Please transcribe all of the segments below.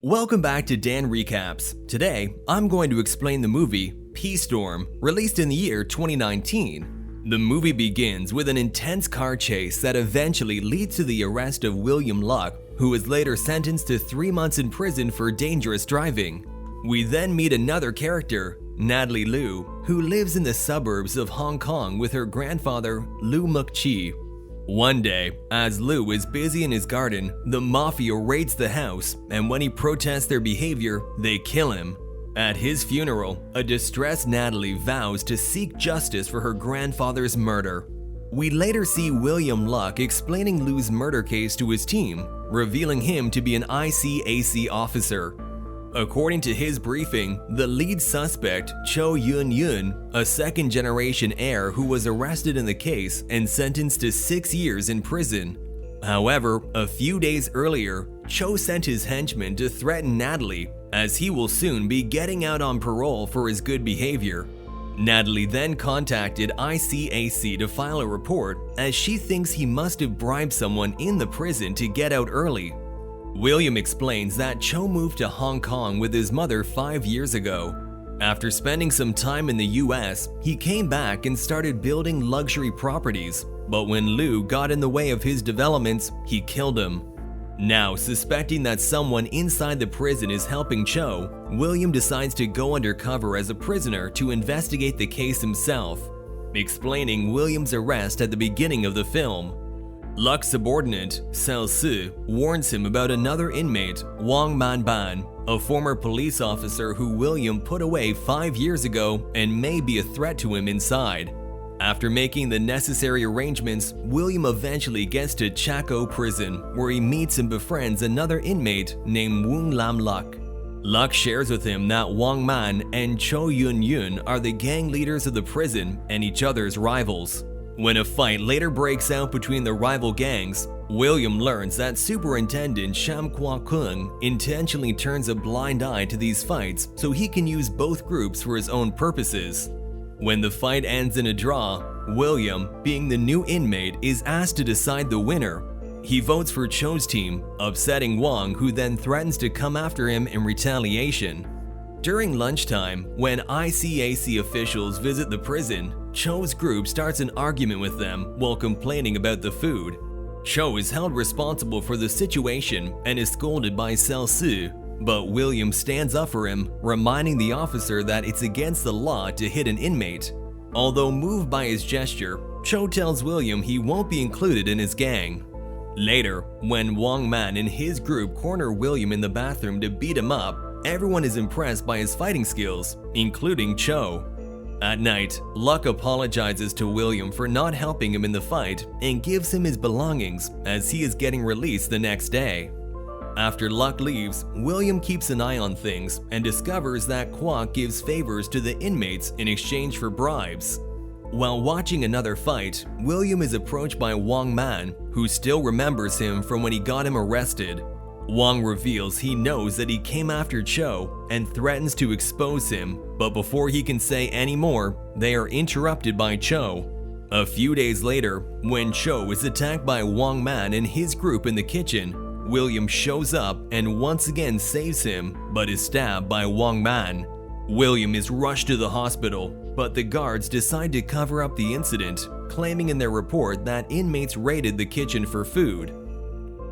Welcome back to Dan Recaps. Today, I'm going to explain the movie Peace Storm, released in the year 2019. The movie begins with an intense car chase that eventually leads to the arrest of William Luck, who is later sentenced to 3 months in prison for dangerous driving. We then meet another character, Natalie Liu, who lives in the suburbs of Hong Kong with her grandfather, Liu Muk-chi. One day, as Liu is busy in his garden, the mafia raids the house, and when he protests their behavior, they kill him. At his funeral, a distressed Natalie vows to seek justice for her grandfather's murder. We later see William Luck explaining Liu's murder case to his team, revealing him to be an ICAC officer. According to his briefing, the lead suspect, Cho Yun-yun, a second-generation heir who was arrested in the case and sentenced to 6 years in prison. However, a few days earlier, Cho sent his henchmen to threaten Natalie, as he will soon be getting out on parole for his good behavior. Natalie then contacted ICAC to file a report, as she thinks he must have bribed someone in the prison to get out early. William explains that Cho moved to Hong Kong with his mother 5 years ago. After spending some time in the US, he came back and started building luxury properties, but when Liu got in the way of his developments, he killed him. Now, suspecting that someone inside the prison is helping Cho, William decides to go undercover as a prisoner to investigate the case himself, explaining William's arrest at the beginning of the film. Luck's subordinate, Sel Si, warns him about another inmate, Wang Manban, a former police officer who William put away 5 years ago and may be a threat to him inside. After making the necessary arrangements, William eventually gets to Chaco prison, where he meets and befriends another inmate named Woon Lam Luck. Luck shares with him that Wang Man and Cho Yun-yun are the gang leaders of the prison and each other's rivals. When a fight later breaks out between the rival gangs, William learns that Superintendent Sham Kwa-kung intentionally turns a blind eye to these fights so he can use both groups for his own purposes. When the fight ends in a draw, William, being the new inmate, is asked to decide the winner. He votes for Cho's team, upsetting Wang, who then threatens to come after him in retaliation. During lunchtime, when ICAC officials visit the prison, Cho's group starts an argument with them while complaining about the food. Cho is held responsible for the situation and is scolded by Sel Si, but William stands up for him, reminding the officer that it's against the law to hit an inmate. Although moved by his gesture, Cho tells William he won't be included in his gang. Later, when Wang Man and his group corner William in the bathroom to beat him up, everyone is impressed by his fighting skills, including Cho. At night, Luck apologizes to William for not helping him in the fight and gives him his belongings, as he is getting released the next day. After Luck leaves, William keeps an eye on things and discovers that Kwok gives favors to the inmates in exchange for bribes. While watching another fight, William is approached by Wang Man, who still remembers him from when he got him arrested. Wang reveals he knows that he came after Cho and threatens to expose him, but before he can say any more, they are interrupted by Cho. A few days later, when Cho is attacked by Wang Man and his group in the kitchen, William shows up and once again saves him, but is stabbed by Wang Man. William is rushed to the hospital, but the guards decide to cover up the incident, claiming in their report that inmates raided the kitchen for food.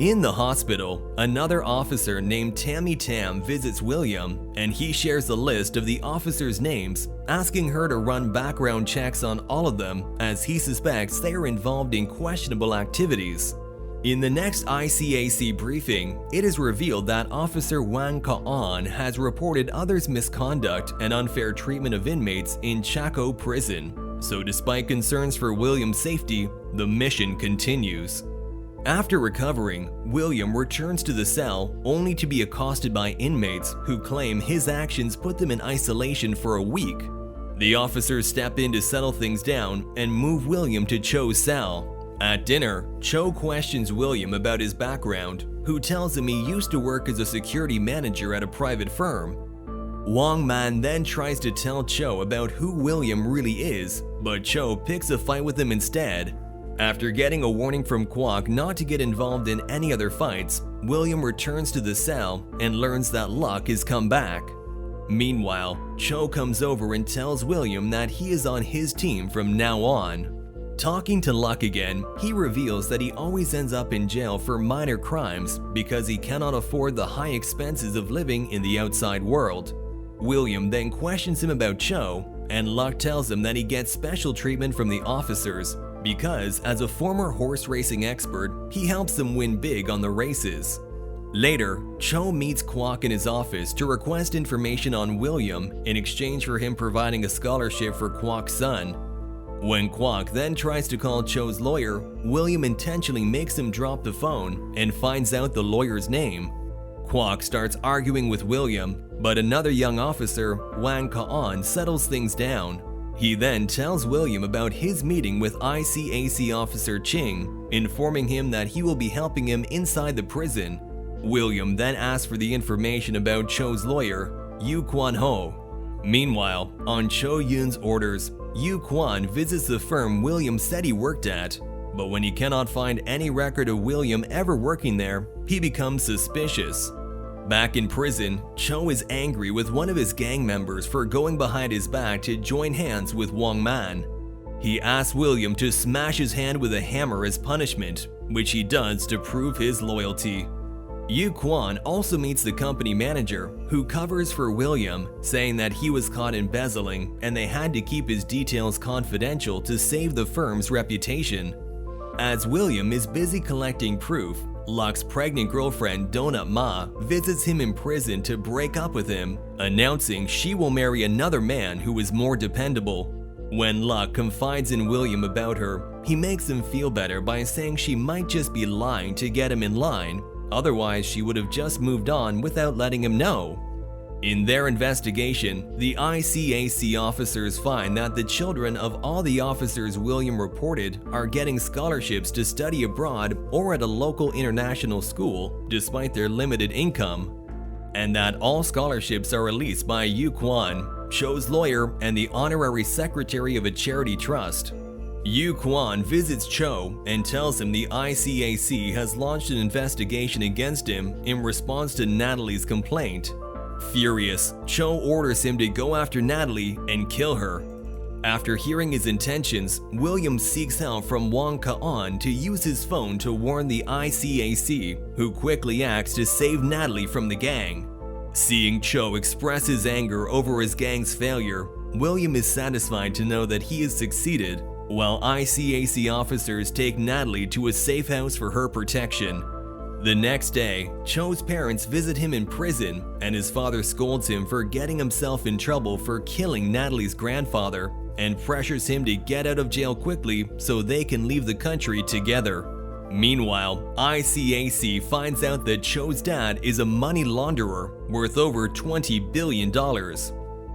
In the hospital, another officer named Tammy Tam visits William, and he shares a list of the officers' names, asking her to run background checks on all of them, as he suspects they are involved in questionable activities. In the next ICAC briefing, it is revealed that Officer Wang Ka-on has reported others' misconduct and unfair treatment of inmates in Chaco prison. So despite concerns for William's safety, the mission continues. After recovering, William returns to the cell only to be accosted by inmates who claim his actions put them in isolation for a week. The officers step in to settle things down and move William to Cho's cell. At dinner, Cho questions William about his background, who tells him he used to work as a security manager at a private firm. Wang Man then tries to tell Cho about who William really is, but Cho picks a fight with him instead. After getting a warning from Kwok not to get involved in any other fights, William returns to the cell and learns that Luck has come back. Meanwhile, Cho comes over and tells William that he is on his team from now on. Talking to Luck again, he reveals that he always ends up in jail for minor crimes because he cannot afford the high expenses of living in the outside world. William then questions him about Cho, and Luck tells him that he gets special treatment from the officers because, as a former horse racing expert, he helps them win big on the races. Later, Cho meets Kwok in his office to request information on William in exchange for him providing a scholarship for Kwok's son. When Kwok then tries to call Cho's lawyer, William intentionally makes him drop the phone and finds out the lawyer's name. Kwok starts arguing with William, but another young officer, Wang Ka-on, settles things down. He then tells William about his meeting with ICAC officer Ching, informing him that he will be helping him inside the prison. William then asks for the information about Cho's lawyer, Yu Kwan-ho. Meanwhile, on Cho Yun's orders, Yu Kwan visits the firm William said he worked at, but when he cannot find any record of William ever working there, he becomes suspicious. Back in prison, Cho is angry with one of his gang members for going behind his back to join hands with Wang Man. He asks William to smash his hand with a hammer as punishment, which he does to prove his loyalty. Yu Kwan also meets the company manager, who covers for William, saying that he was caught embezzling and they had to keep his details confidential to save the firm's reputation. As William is busy collecting proof, Luck's pregnant girlfriend Donut Ma visits him in prison to break up with him, announcing she will marry another man who is more dependable. When Luck confides in William about her, he makes him feel better by saying she might just be lying to get him in line. Otherwise, she would have just moved on without letting him know. In their investigation, the ICAC officers find that the children of all the officers William reported are getting scholarships to study abroad or at a local international school despite their limited income, and that all scholarships are released by Yu Kwan, Cho's lawyer and the honorary secretary of a charity trust. Yu Kwan visits Cho and tells him the ICAC has launched an investigation against him in response to Natalie's complaint. Furious, Cho orders him to go after Natalie and kill her. After hearing his intentions, William seeks help from Wang Ka-on to use his phone to warn the ICAC, who quickly acts to save Natalie from the gang. Seeing Cho express his anger over his gang's failure, William is satisfied to know that he has succeeded, while ICAC officers take Natalie to a safe house for her protection. The next day, Cho's parents visit him in prison, and his father scolds him for getting himself in trouble for killing Natalie's grandfather and pressures him to get out of jail quickly so they can leave the country together. Meanwhile, ICAC finds out that Cho's dad is a money launderer worth over $20 billion.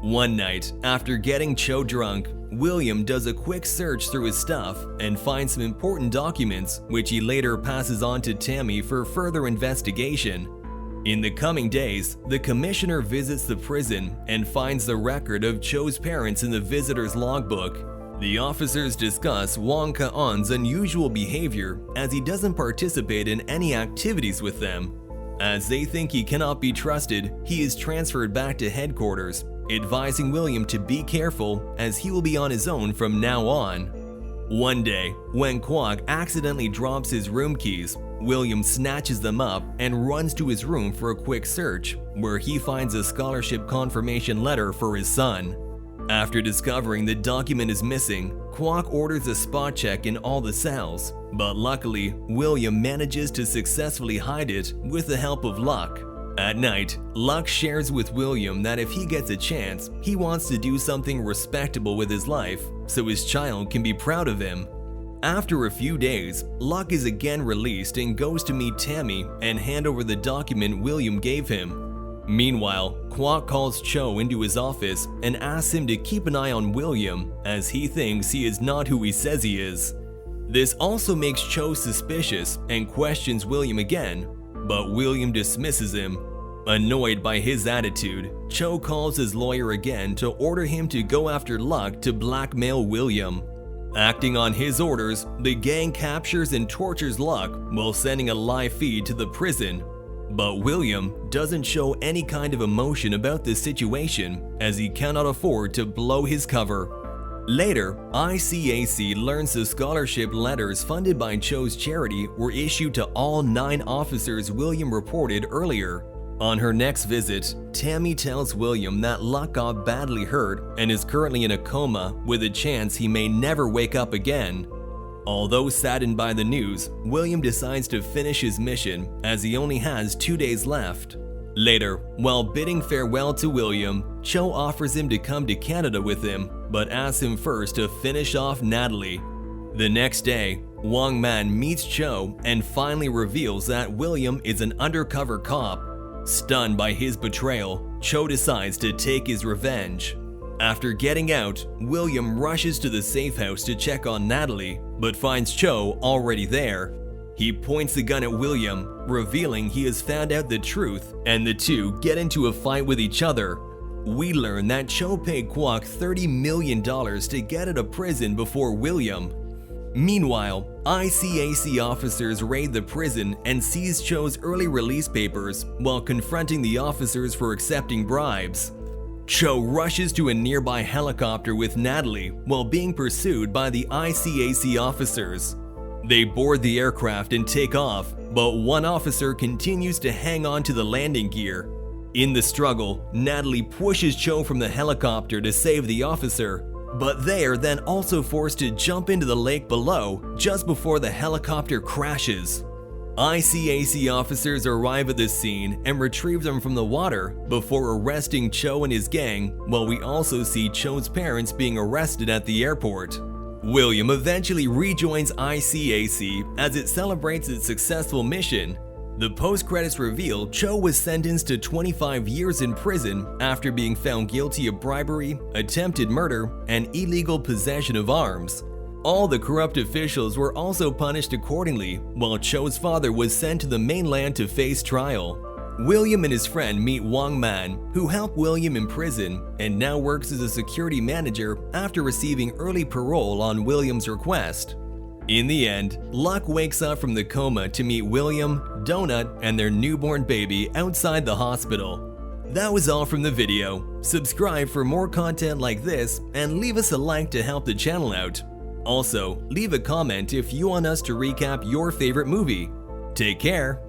One night, after getting Cho drunk, William does a quick search through his stuff and finds some important documents, which he later passes on to Tammy for further investigation. In the coming days, the commissioner visits the prison and finds the record of Cho's parents in the visitor's logbook. The officers discuss Wang Ka-on's unusual behavior as he doesn't participate in any activities with them. As they think he cannot be trusted, he is transferred back to headquarters, advising William to be careful as he will be on his own from now on. One day, when Kwok accidentally drops his room keys, William snatches them up and runs to his room for a quick search, where he finds a scholarship confirmation letter for his son. After discovering the document is missing, Kwok orders a spot check in all the cells, but luckily, William manages to successfully hide it with the help of Luck. At night, Luck shares with William that if he gets a chance, he wants to do something respectable with his life so his child can be proud of him. After a few days, Luck is again released and goes to meet Tammy and hand over the document William gave him. Meanwhile, Kwok calls Cho into his office and asks him to keep an eye on William as he thinks he is not who he says he is. This also makes Cho suspicious and questions William again, but William dismisses him. Annoyed by his attitude, Cho calls his lawyer again to order him to go after Luck to blackmail William. Acting on his orders, the gang captures and tortures Luck while sending a live feed to the prison, But William doesn't show any kind of emotion about this situation, as he cannot afford to blow his cover. Later, ICAC learns the scholarship letters funded by Cho's charity were issued to all 9 officers William reported earlier. On her next visit, Tammy tells William that Luck got badly hurt and is currently in a coma with a chance he may never wake up again. Although saddened by the news, William decides to finish his mission as he only has 2 days left. Later, while bidding farewell to William, Cho offers him to come to Canada with him, but asks him first to finish off Natalie. The next day, Wong Man meets Cho and finally reveals that William is an undercover cop. Stunned by his betrayal, Cho decides to take his revenge. After getting out, William rushes to the safe house to check on Natalie, but finds Cho already there. He points the gun at William, revealing he has found out the truth, and the two get into a fight with each other. We learn that Cho paid Kwok $30 million to get out of prison before William. Meanwhile, ICAC officers raid the prison and seize Cho's early release papers while confronting the officers for accepting bribes. Cho rushes to a nearby helicopter with Natalie while being pursued by the ICAC officers. They board the aircraft and take off, but one officer continues to hang on to the landing gear. In the struggle, Natalie pushes Cho from the helicopter to save the officer, but they are then also forced to jump into the lake below just before the helicopter crashes. ICAC officers arrive at the scene and retrieve them from the water before arresting Cho and his gang, while we also see Cho's parents being arrested at the airport. William eventually rejoins ICAC as it celebrates its successful mission. The post-credits reveal Cho was sentenced to 25 years in prison after being found guilty of bribery, attempted murder, and illegal possession of arms. All the corrupt officials were also punished accordingly, while Cho's father was sent to the mainland to face trial. William and his friend meet Wong Man, who helped William in prison and now works as a security manager after receiving early parole on William's request. In the end, Luck wakes up from the coma to meet William, Donut, and their newborn baby outside the hospital. That was all from the video. Subscribe for more content like this and leave us a like to help the channel out. Also, leave a comment if you want us to recap your favorite movie. Take care!